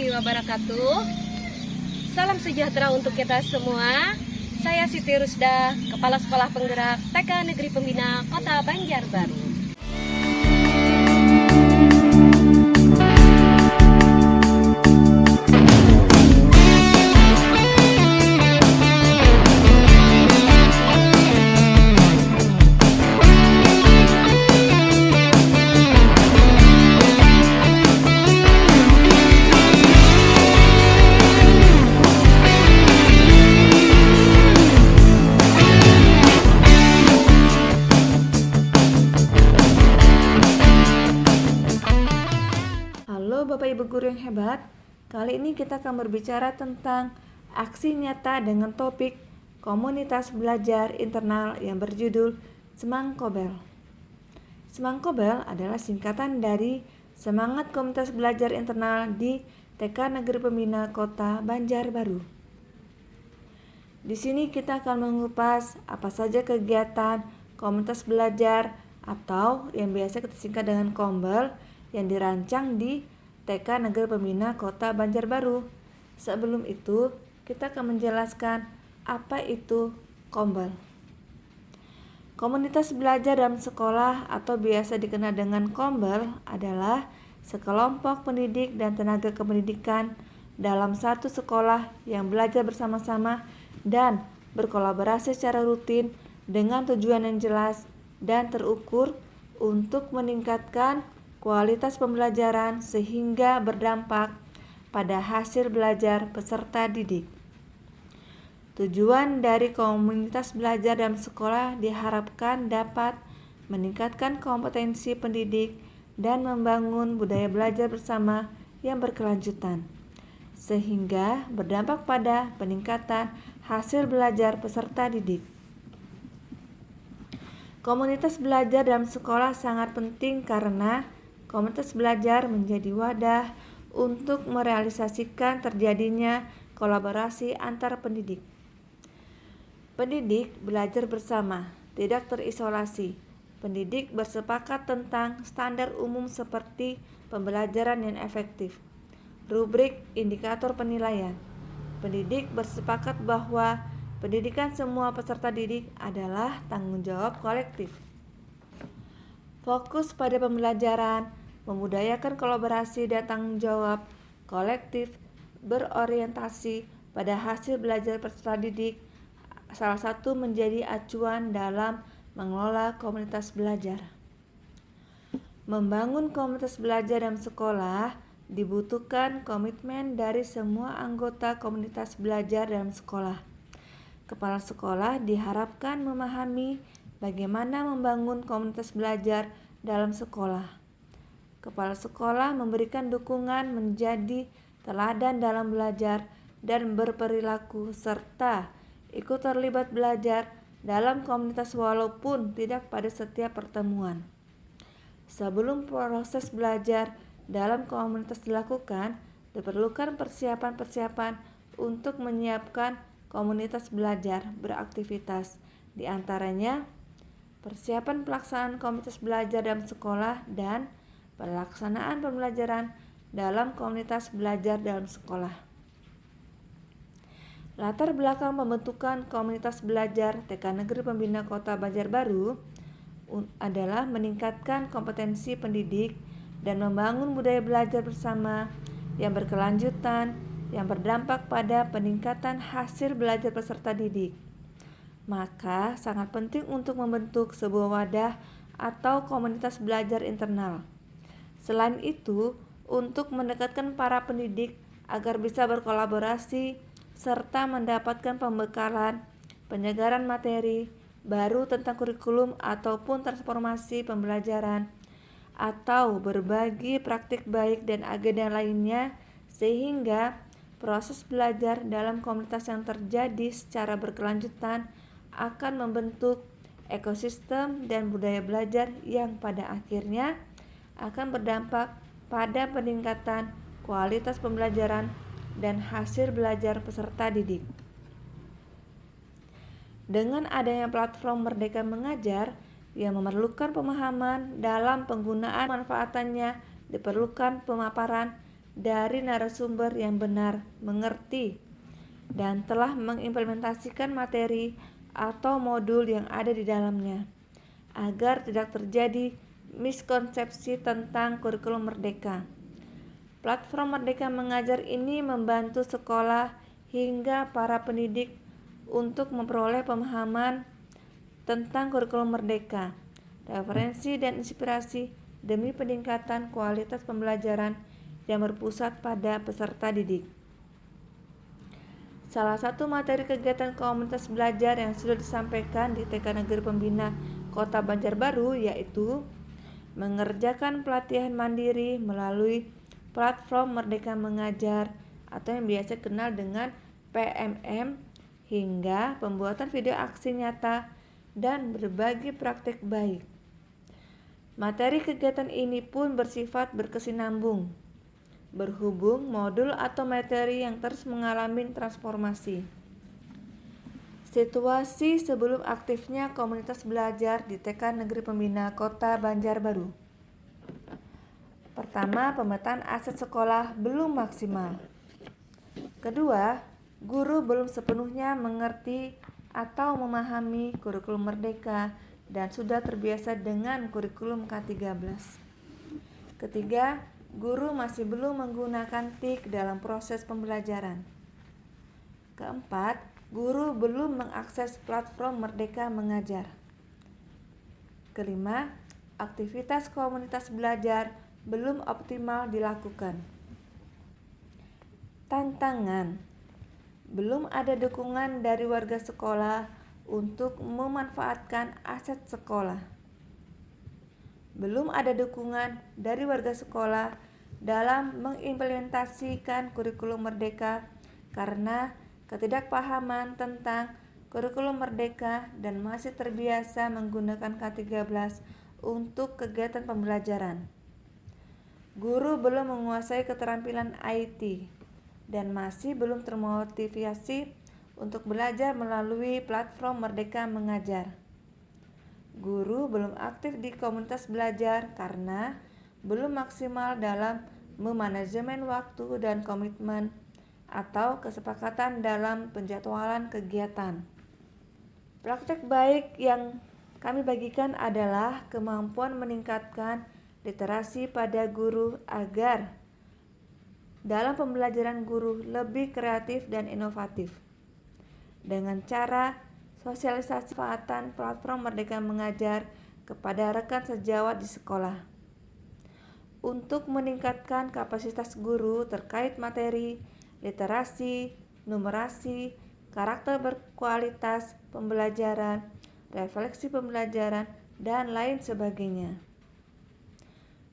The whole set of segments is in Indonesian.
warahmatullahi wabarakatuh. Salam sejahtera untuk kita semua. Saya Siti Rusda, Kepala Sekolah Penggerak TK Negeri Pembina Kota Banjarbaru. Halo Bapak Ibu Guru yang hebat, kali ini kita akan berbicara tentang aksi nyata dengan topik komunitas belajar internal yang berjudul Semangkobel. Semangkobel adalah singkatan dari Semangat Komunitas Belajar Internal di TK Negeri Pembina Kota Banjarbaru. Di sini kita akan mengupas apa saja kegiatan komunitas belajar atau yang biasa kita singkat dengan Kombel yang dirancang di TK Negeri Pembina Kota Banjarbaru. Sebelum itu, kita akan menjelaskan apa itu Kombel. Komunitas belajar dalam sekolah atau biasa dikenal dengan Kombel adalah sekelompok pendidik dan tenaga kependidikan dalam satu sekolah yang belajar bersama-sama dan berkolaborasi secara rutin dengan tujuan yang jelas dan terukur untuk meningkatkan kualitas pembelajaran sehingga berdampak pada hasil belajar peserta didik. Tujuan dari komunitas belajar dalam sekolah diharapkan dapat meningkatkan kompetensi pendidik dan membangun budaya belajar bersama yang berkelanjutan, sehingga berdampak pada peningkatan hasil belajar peserta didik. Komunitas belajar dalam sekolah sangat penting karena komunitas belajar menjadi wadah untuk merealisasikan terjadinya kolaborasi antar pendidik. Pendidik belajar bersama, tidak terisolasi. Pendidik bersepakat tentang standar umum seperti pembelajaran yang efektif, rubrik indikator penilaian. Pendidik bersepakat bahwa pendidikan semua peserta didik adalah tanggung jawab kolektif. Fokus pada pembelajaran, membudayakan kolaborasi dan tanggung jawab kolektif berorientasi pada hasil belajar peserta didik, salah satu menjadi acuan dalam mengelola komunitas belajar. Membangun komunitas belajar dalam sekolah dibutuhkan komitmen dari semua anggota komunitas belajar dalam sekolah. Kepala sekolah diharapkan memahami bagaimana membangun komunitas belajar dalam sekolah. Kepala sekolah memberikan dukungan menjadi teladan dalam belajar dan berperilaku serta ikut terlibat belajar dalam komunitas walaupun tidak pada setiap pertemuan. Sebelum proses belajar dalam komunitas dilakukan, diperlukan persiapan-persiapan untuk menyiapkan komunitas belajar beraktivitas, di antaranya persiapan pelaksanaan komunitas belajar dalam sekolah dan pelaksanaan pembelajaran dalam komunitas belajar dalam sekolah. Latar belakang pembentukan komunitas belajar TK Negeri Pembina Kota Banjarbaru adalah meningkatkan kompetensi pendidik dan membangun budaya belajar bersama yang berkelanjutan yang berdampak pada peningkatan hasil belajar peserta didik. Maka sangat penting untuk membentuk sebuah wadah atau komunitas belajar internal. Selain itu, untuk mendekatkan para pendidik agar bisa berkolaborasi serta mendapatkan pembekalan, penyegaran materi baru tentang kurikulum ataupun transformasi pembelajaran, atau berbagi praktik baik dan agenda lainnya sehingga proses belajar dalam komunitas yang terjadi secara berkelanjutan akan membentuk ekosistem dan budaya belajar yang pada akhirnya akan berdampak pada peningkatan kualitas pembelajaran dan hasil belajar peserta didik. Dengan adanya platform Merdeka Mengajar yang memerlukan pemahaman dalam penggunaan manfaatannya, diperlukan pemaparan dari narasumber yang benar mengerti dan telah mengimplementasikan materi atau modul yang ada di dalamnya, agar tidak terjadi miskonsepsi tentang kurikulum merdeka. Platform Merdeka Mengajar ini membantu sekolah hingga para pendidik untuk memperoleh pemahaman tentang kurikulum merdeka, referensi dan inspirasi demi peningkatan kualitas pembelajaran yang berpusat pada peserta didik. Salah satu materi kegiatan komunitas belajar yang sudah disampaikan di TK Negeri Pembina Kota Banjarbaru yaitu mengerjakan pelatihan mandiri melalui platform Merdeka Mengajar atau yang biasa dikenal dengan PMM, hingga pembuatan video aksi nyata dan berbagi praktik baik. Materi kegiatan ini pun bersifat berkesinambung, berhubung modul atau materi yang terus mengalami transformasi. Situasi sebelum aktifnya komunitas belajar di TK Negeri Pembina Kota Banjarbaru. Pertama, pemetaan aset sekolah belum maksimal. Kedua, guru belum sepenuhnya mengerti atau memahami kurikulum merdeka dan sudah terbiasa dengan kurikulum K13. Ketiga, guru masih belum menggunakan TIK dalam proses pembelajaran. Keempat, guru belum mengakses platform Merdeka Mengajar. Kelima, aktivitas komunitas belajar belum optimal dilakukan. Tantangan: belum ada dukungan dari warga sekolah untuk memanfaatkan aset sekolah. Belum ada dukungan dari warga sekolah dalam mengimplementasikan kurikulum merdeka karena ketidakpahaman tentang kurikulum merdeka dan masih terbiasa menggunakan K13 untuk kegiatan pembelajaran. Guru belum menguasai keterampilan IT dan masih belum termotivasi untuk belajar melalui platform Merdeka Mengajar. Guru belum aktif di komunitas belajar karena belum maksimal dalam memanajemen waktu dan komitmen atau kesepakatan dalam penjadwalan kegiatan. Praktek baik yang kami bagikan adalah kemampuan meningkatkan literasi pada guru agar dalam pembelajaran guru lebih kreatif dan inovatif dengan cara sosialisasi manfaatan platform Merdeka Mengajar kepada rekan sejawat di sekolah untuk meningkatkan kapasitas guru terkait materi, literasi, numerasi, karakter berkualitas pembelajaran, refleksi pembelajaran, dan lain sebagainya.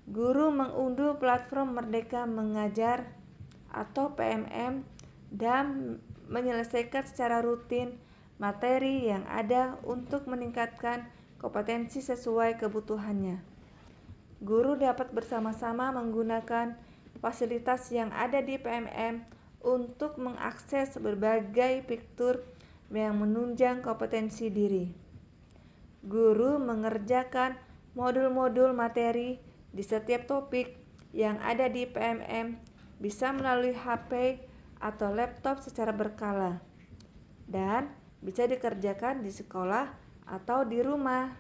Guru mengunduh platform Merdeka Mengajar atau PMM dan menyelesaikan secara rutin materi yang ada untuk meningkatkan kompetensi sesuai kebutuhannya. Guru dapat bersama-sama menggunakan fasilitas yang ada di PMM untuk mengakses berbagai fitur yang menunjang kompetensi diri. Guru mengerjakan modul-modul materi di setiap topik yang ada di PMM bisa melalui HP atau laptop secara berkala dan bisa dikerjakan di sekolah atau di rumah.